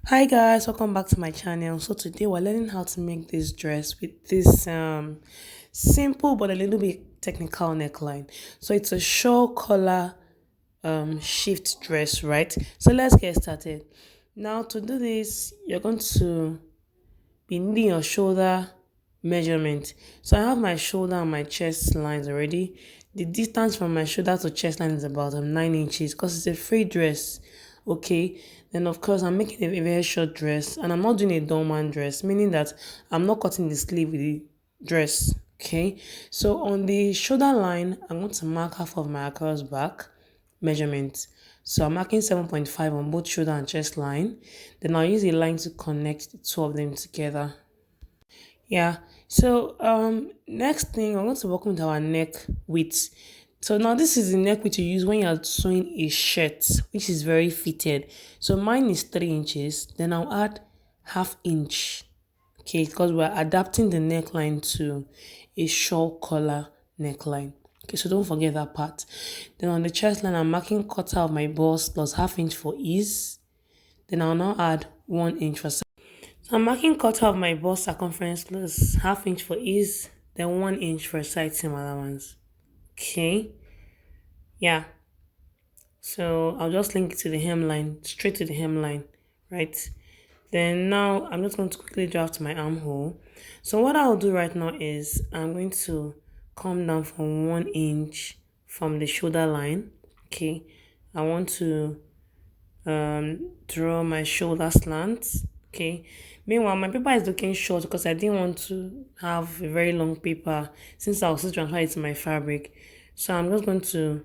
Hi guys, welcome back to my channel. So today we're learning how to make this dress with this simple but a little bit technical neckline. So it's a shawl collar shift dress, right? So let's get started. Now to do this, you're going to be needing your shoulder measurement. So I have my shoulder and my chest lines already. The distance from my shoulder to chest line is about 9 inches because it's a free dress. Okay, then of course I'm making a very short dress and I'm not doing a dormant dress, meaning that I'm not cutting the sleeve with the dress. Okay, so on the shoulder line, I'm going to mark half of my across back measurement. So I'm marking 7.5 on both shoulder and chest line. Then I'll use a line to connect the two of them together. Yeah. So next thing I'm going to work with our neck width. So now this is the neck width you use when you're sewing a shirt, which is very fitted. So mine is 3 inches. Then I'll add half inch. Okay, because we're adapting the neckline to a shawl collar neckline. Okay, so don't forget that part. Then on the chest line, I'm marking quarter of my bust plus half inch for ease. Then I'll now add 1 inch for. So I'm marking quarter of my bust circumference plus half inch for ease, then 1 inch for side seam allowance. Okay, yeah. So I'll just link it to the hemline, straight to the hemline, right? Then now I'm just going to quickly draft my armhole. So what I'll do right now is I'm going to come down from 1 inch from the shoulder line. Okay, I want to draw my shoulder slant. Okay, meanwhile my paper is looking short because I didn't want to have a very long paper since I'll still transfer it to my fabric. So I'm just going to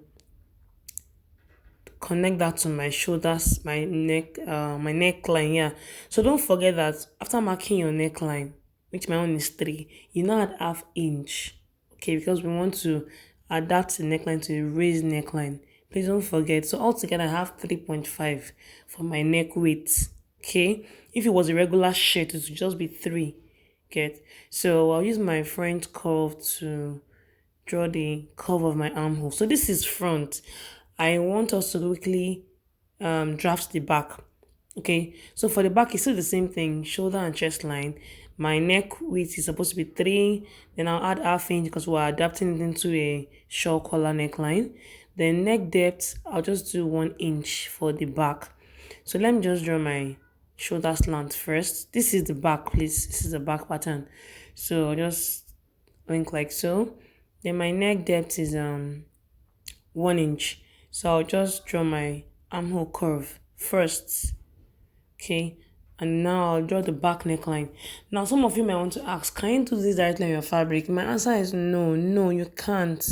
connect that to my shoulders, my neck, my neckline. Yeah, so don't forget that after marking your neckline, which my own is 3, you now add half inch. Okay, because we want to adapt the neckline to a raised neckline. Please don't forget. So altogether I have 3.5 for my neck width. Okay, if it was a regular shirt it would just be 3. Get, so I'll use my front curve to draw the curve of my armhole. So this is front. I want us to quickly draft the back. Okay, so for the back, it's still the same thing, shoulder and chest line. My neck width is supposed to be 3. Then I'll add half inch because we're adapting it into a shawl collar neckline. Then neck depth, I'll just do 1 inch for the back. So let me just draw my shoulder slant first. This is the back, please. This is the back pattern. So I'll just link like so. Then my neck depth is 1 inch. So I'll just draw my armhole curve first. Okay, and now I'll draw the back neckline. Now some of you might want to ask, can you do this directly on your fabric? My answer is no, no, you can't,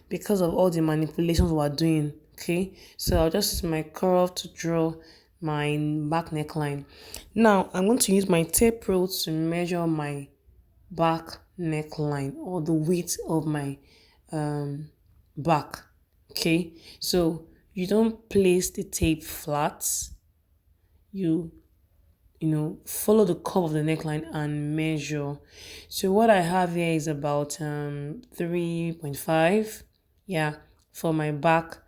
because of all the manipulations we're doing. Okay, so I'll just use my curve to draw my back neckline. Now I'm going to use my tape rule to measure my back neckline or the width of my back. Okay, so you don't place the tape flat, you follow the curve of the neckline and measure. So what I have here is about 3.5, yeah, for my back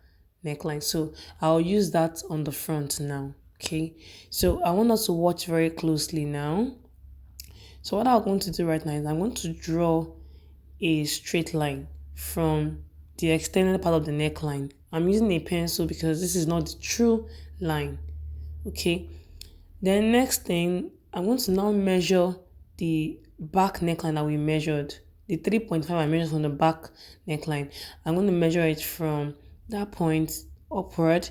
neckline. So I'll use that on the front now. Okay, so I want us to watch very closely now. So what I'm going to do right now is I'm going to draw a straight line from the extended part of the neckline. I'm using a pencil because this is not the true line. Okay, then next thing, I'm going to now measure the back neckline that we measured. The 3.5 I measured from the back neckline. I'm going to measure it from that point upward.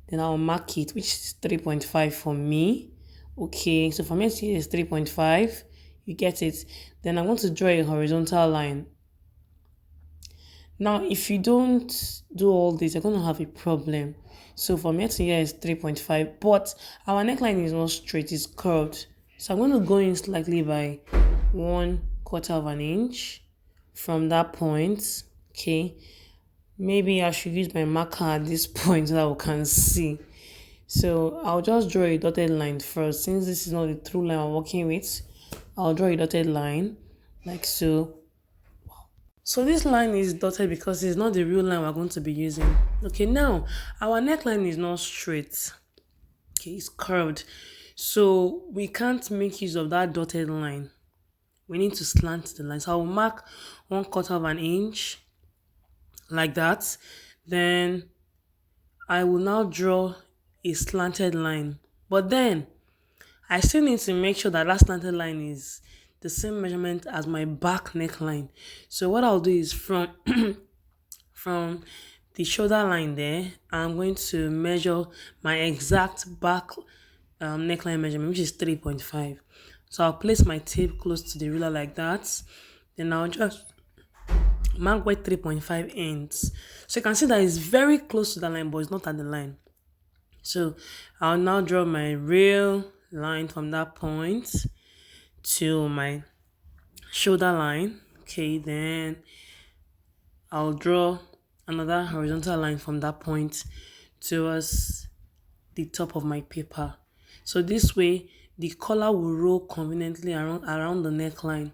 Then I'll mark it, which is 3.5 for me. Okay, so for me it's 3.5. You get it. Then I'm going to draw a horizontal line. Now, if you don't do all this, you're going to have a problem. So from here to here is 3.5, but our neckline is not straight, it's curved. So I'm going to go in slightly by 1/4 of an inch from that point. Okay, maybe I should use my marker at this point so that we can see. So I'll just draw a dotted line first. Since this is not the true line I'm working with, I'll draw a dotted line like so. So this line is dotted because it's not the real line we're going to be using. Okay, now our neckline is not straight. Okay, it's curved. So we can't make use of that dotted line. We need to slant the line. So I will mark 1/4 of an inch like that. Then I will now draw a slanted line. But then I still need to make sure that that slanted line is the same measurement as my back neckline. So what I'll do is from the shoulder line there, I'm going to measure my exact back neckline measurement, which is 3.5. So I'll place my tape close to the ruler like that. Then I'll just mark where 3.5 ends. So you can see that it's very close to the line, but it's not at the line. So I'll now draw my real line from that point to my shoulder line. Okay, then I'll draw another horizontal line from that point towards the top of my paper. So this way, the collar will roll conveniently around the neckline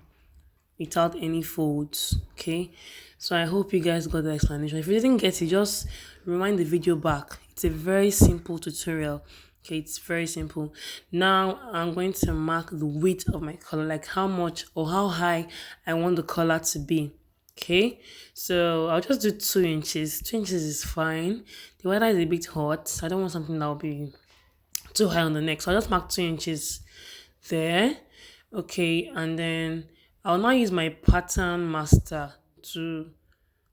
without any folds. Okay, so I hope you guys got the explanation. If you didn't get it, just rewind the video back. It's a very simple tutorial. Okay, it's very simple. Now I'm going to mark the width of my collar, like how much or how high I want the collar to be. Okay, so I'll just do 2 inches. 2 inches is fine. The weather is a bit hot, so I don't want something that will be too high on the neck. So I'll just mark 2 inches there. Okay, and then I'll now use my pattern master to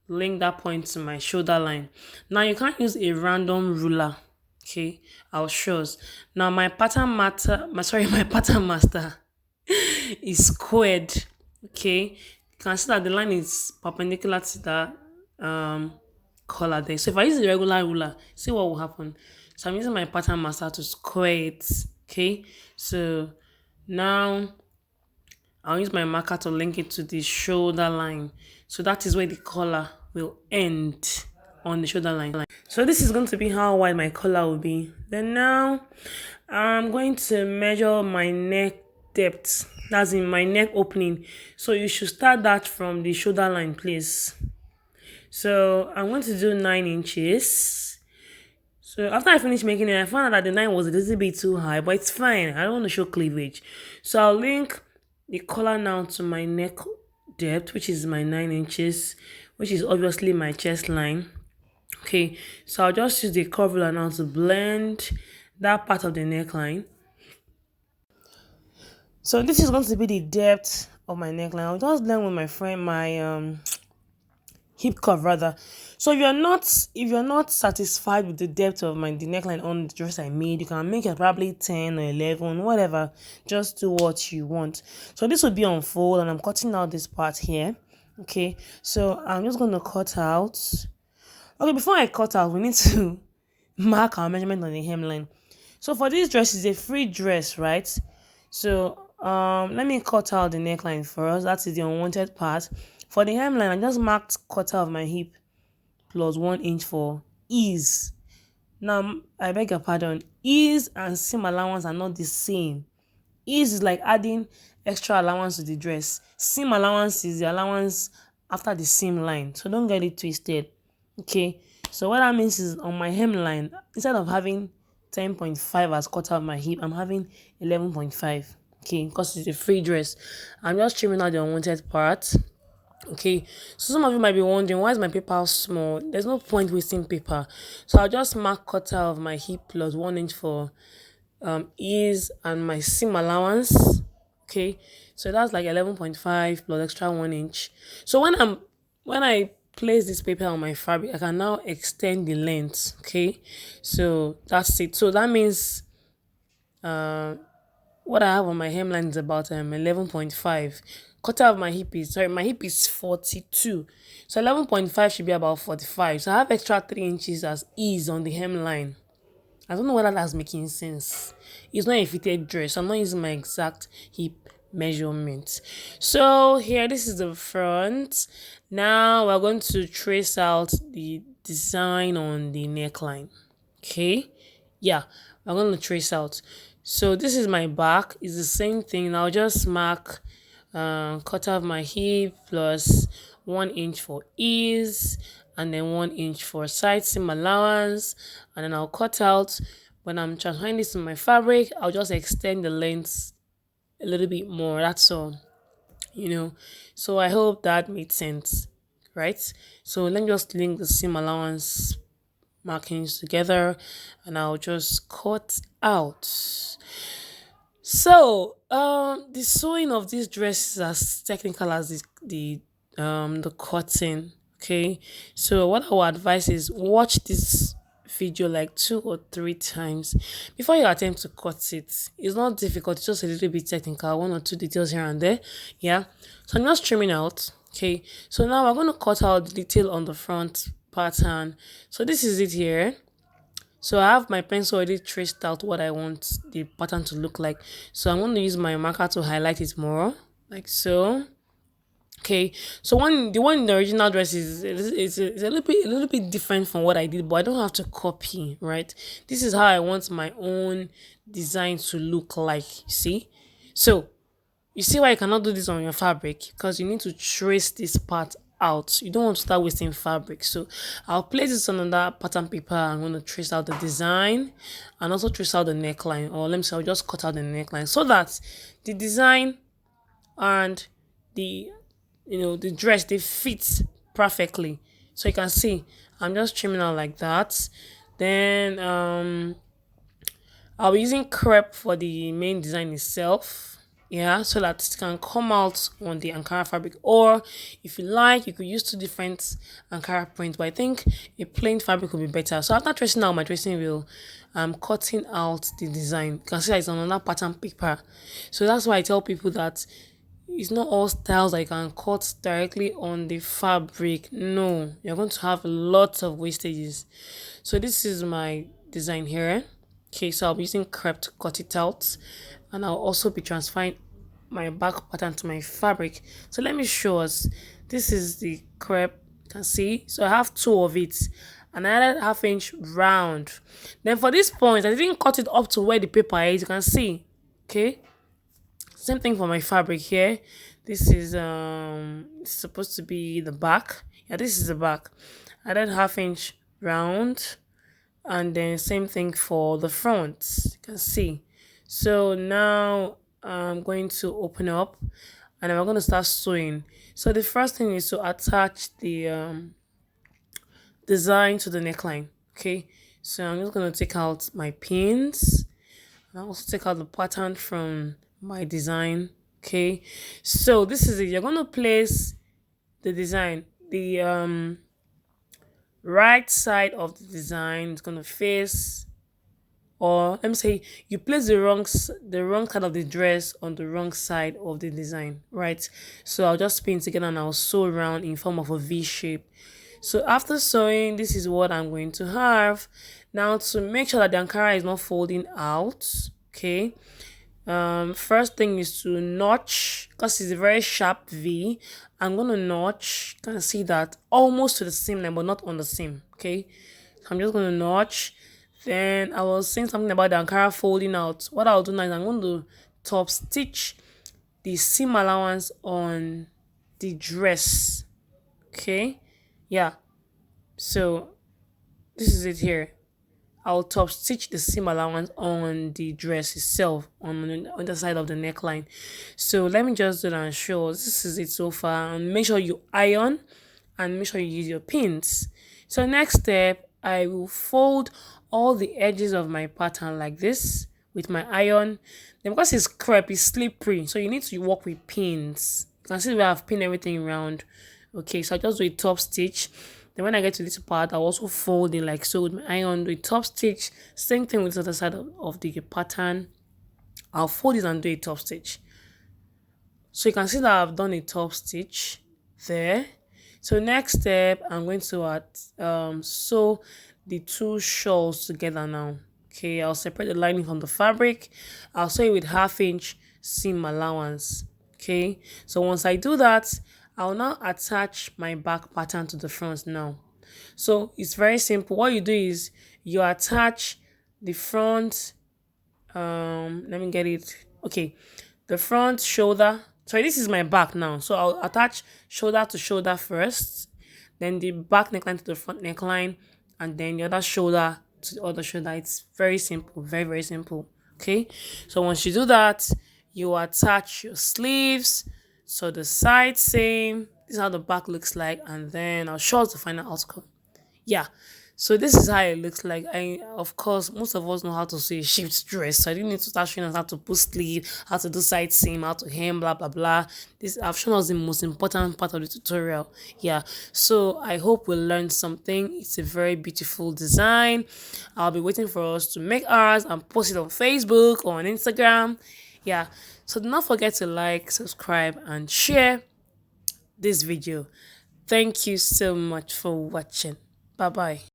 link that point to my shoulder line. Now you can't use a random ruler. Okay, I'll show us. Now my pattern my pattern master is squared. Okay, you can see that the line is perpendicular to that color there. So if I use a regular ruler, see what will happen. So I'm using my pattern master to square it. Okay, so now I'll use my marker to link it to the shoulder line. So that is where the collar will end on the shoulder line. So this is going to be how wide my collar will be. Then now I'm going to measure my neck depth. That's in my neck opening. So you should start that from the shoulder line, please. So I'm going to do 9 inches. So after I finished making it, I found out that the 9 was a little bit too high, but it's fine. I don't want to show cleavage. So I'll link the collar now to my neck depth, which is my 9 inches, which is obviously my chest line. Okay, so I'll just use the curve ruler now to blend that part of the neckline. So this is going to be the depth of my neckline. I'll just blend with my hip curve rather. So if you're not satisfied with the depth of the neckline on the dress I made, you can make it probably 10 or 11, whatever. Just do what you want. So this will be on fold, and I'm cutting out this part here. Okay, so I'm just going to cut out. Okay, before I cut out, we need to mark our measurement on the hemline. So for this dress, it's a free dress, right? So let me cut out the neckline for us. That is the unwanted part. For the hemline, I just marked quarter of my hip plus 1 inch for ease. Now, I beg your pardon. Ease and seam allowance are not the same. Ease is like adding extra allowance to the dress. Seam allowance is the allowance after the seam line. So don't get it twisted. Okay. So what that means is on my hemline, instead of having 10.5 as quarter of my hip, I'm having 11.5. Okay, because it's a free dress. I'm just trimming out the unwanted part. Okay, so some of you might be wondering, why is my paper small? There's no point wasting paper. So I'll just mark quarter of my hip plus 1 inch for ease and my seam allowance. Okay, so that's like 11.5 plus extra 1 inch. So when I place this paper on my fabric, I can now extend the length. Okay, so that's it. So that means what I have on my hemline is about 11.5. Quarter of my hip is 42. So 11.5 should be about 45. So I have extra 3 inches as ease on the hemline. I don't know whether that's making sense. It's not a fitted dress. I'm not using my exact hip measurement. So here, this is the front. Now we're going to trace out the design on the neckline. Okay, yeah, we're going to trace out. So this is my back. It's the same thing. I'll just mark quarter of my hip plus 1 inch for ease, and then 1 inch for side seam allowance, and then I'll cut out when I'm transferring this to my fabric, I'll just extend the length a little bit more. That's all, you know. So I hope that made sense, right? So let me just link the seam allowance markings together, and I'll just cut out. So, the sewing of this dress is as technical as the cutting. Okay, so what I would advise is watch this video like 2 or 3 times before you attempt to cut it. It's not difficult; it's just a little bit technical, 1 or 2 details here and there. Yeah, so I'm just trimming out. Okay, so now we're going to cut out the detail on the front pattern. So this is it here. So I have my pencil already traced out what I want the pattern to look like. So I'm going to use my marker to highlight it more, like so. Okay, so the one in the original dress is a little bit different from what I did, but I don't have to copy, right? This is how I want my own design to look like. You see, so you see why you cannot do this on your fabric, because you need to trace this part out. You don't want to start wasting fabric. So I'll place this on another pattern paper. I'm going to trace out the design and also trace out the neckline. Or let me say I'll just cut out the neckline so that the design and the the dress, they fit perfectly. So you can see I'm just trimming out like that. Then I'll be using crepe for the main design itself. Yeah, so that it can come out on the Ankara fabric. Or if you like, you could use 2 different Ankara prints. But I think a plain fabric would be better. So after tracing out my tracing wheel, I'm cutting out the design. You can see that it's on another pattern paper. So that's why I tell people that it's not all styles that you can cut directly on the fabric. No, you're going to have lots of wastages. So this is my design here. Okay, so I'll be using crepe to cut it out, and I'll also be transferring my back pattern to my fabric. So let me show us. This is the crepe, you can see. So I have 2 of it, and I added 1/2 inch round. Then for this point, I didn't cut it up to where the paper is, you can see. Okay, same thing for my fabric here. This is it's supposed to be the back. Yeah, this is the back. I added 1/2 inch round, and then same thing for the front, you can see. So now I'm going to open up, and I'm going to start sewing. So the first thing is to attach the design to the neckline. Okay, so I'm just going to take out my pins, and I'll also take out the pattern from my design. Okay, so this is it. You're going to place the design, the right side of the design is going to face, or let me say you place the wrong side of the dress on the wrong side of the design, right? So I'll just pin together and I'll sew around in form of a V shape. So after sewing, this is what I'm going to have. Now, to make sure that the Ankara is not folding out, okay, first thing is to notch, because it's a very sharp V. I'm going to notch, you can see that, almost to the seam line, but not on the seam. Okay, so I'm just going to notch. Then I was saying something about the Ankara folding out. What I'll do now is I'm going to top stitch the seam allowance on the dress. Okay, yeah, so this is it here. I'll top stitch the seam allowance on the dress itself, on the underside of the neckline. So let me just do that and show. This is it so far. And make sure you iron, and make sure you use your pins. So next step, I will fold all the edges of my pattern like this with my iron. Then because it's crepe, it's slippery, so you need to work with pins. You can see where I've pinned everything around. Okay, so I just do a top stitch. Then when I get to this part, I'll also fold it like so with my iron, do a top stitch. Same thing with the other side of the pattern. I'll fold it and do a top stitch. So you can see that I've done a top stitch there. So next step, I'm going to sew the 2 shawls together now. Okay, I'll separate the lining from the fabric. I'll sew it with 1/2 inch seam allowance. Okay, so once I do that, I'll now attach my back pattern to the front now. So it's very simple. What you do is you attach the front, let me get it. Okay, the front shoulder. Sorry, this is my back now. So I'll attach shoulder to shoulder first, then the back neckline to the front neckline, and then the other shoulder to the other shoulder. It's very simple, very, very simple. Okay. So once you do that, you attach your sleeves. So the side same. This is how the back looks like, and then I'll show us the final outcome. Yeah. So this is how it looks like. I Of course most of us know how to sew a shift dress. So I didn't need to start showing us how to put sleeve, how to do side seam, how to hem, blah blah blah. This I've shown us the most important part of the tutorial. Yeah. So I hope we learned something. It's a very beautiful design. I'll be waiting for us to make ours and post it on Facebook or on Instagram. Yeah. So do not forget to like, subscribe, and share this video. Thank you so much for watching. Bye bye.